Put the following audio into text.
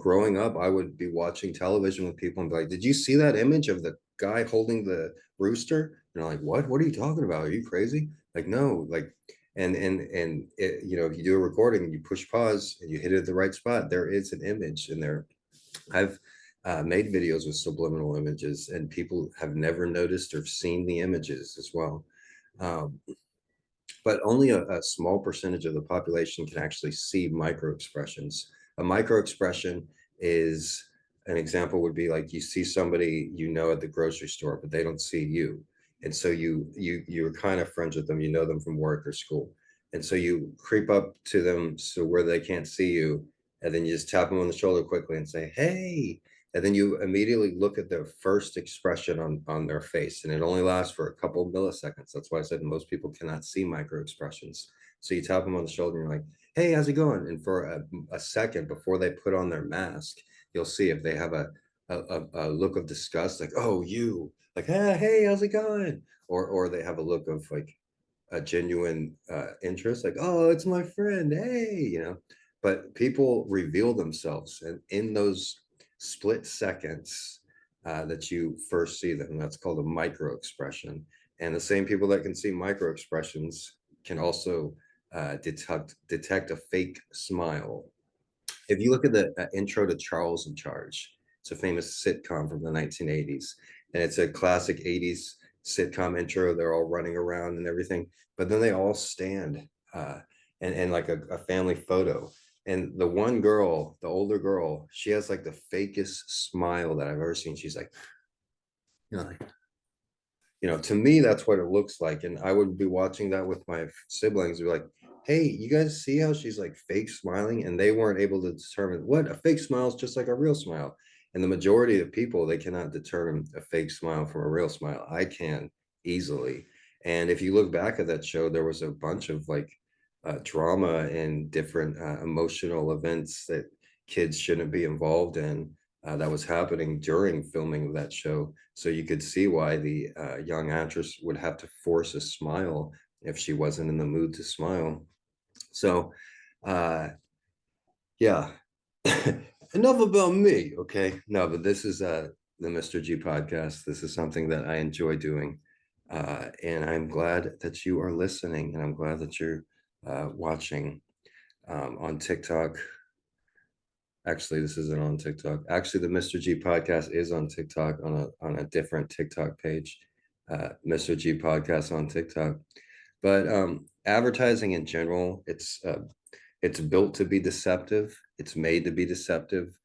growing up, I would be watching television with people and be like, "Did you see that image of the guy holding the rooster?" And I'm like, "What? What are you talking about? Are you crazy?" Like, no, like, and it, if you do a recording and you push pause and you hit it at the right spot, there is an image in there. I've made videos with subliminal images, and people have never noticed or seen the images as well. Um, but only a small percentage of the population can actually see micro expressions. A micro expression is an example would be like you see somebody at the grocery store, but they don't see you. And so you're kind of friends with them, you know them from work or school. And so you creep up to them so where they can't see you, and then you just tap them on the shoulder quickly and say, "Hey." And then you immediately look at their first expression on their face, and it only lasts for a couple of milliseconds. That's why I said most people cannot see micro expressions. So you tap them on the shoulder and you're like, "Hey, how's it going?" And for a second before they put on their mask, you'll see if they have a look of disgust, like, "Oh, you," like, "Ah, hey, how's it going?" Or they have a look of like a genuine interest, like, "Oh, it's my friend, hey." But people reveal themselves, and in those split seconds that you first see them, that's called a micro expression. And the same people that can see micro expressions can also detect a fake smile. If you look at the intro to Charles in Charge, it's a famous sitcom from the 1980s, and it's a classic 80s sitcom intro. They're all running around and everything, but then they all stand and like a family photo. And the one girl, the older girl, she has like the fakest smile that I've ever seen. She's like, like, to me, that's what it looks like. And I would be watching that with my siblings, be like, "Hey, you guys see how she's like fake smiling?" And they weren't able to determine what a fake smile is, just like a real smile. And the majority of people, they cannot determine a fake smile from a real smile. I can easily. And if you look back at that show, there was a bunch of like drama and different emotional events that kids shouldn't be involved in that was happening during filming of that show. So you could see why the young actress would have to force a smile if she wasn't in the mood to smile. So, uh, yeah, enough about me. Okay, no, but this is the Mr. G podcast. This is something that I enjoy doing, and I'm glad that you are listening, and I'm glad that you're watching on TikTok. Actually, this isn't on TikTok. Actually, the Mr. G podcast is on TikTok on a different TikTok page. Mr. G podcast on TikTok. But advertising in general, it's built to be deceptive. It's made to be deceptive.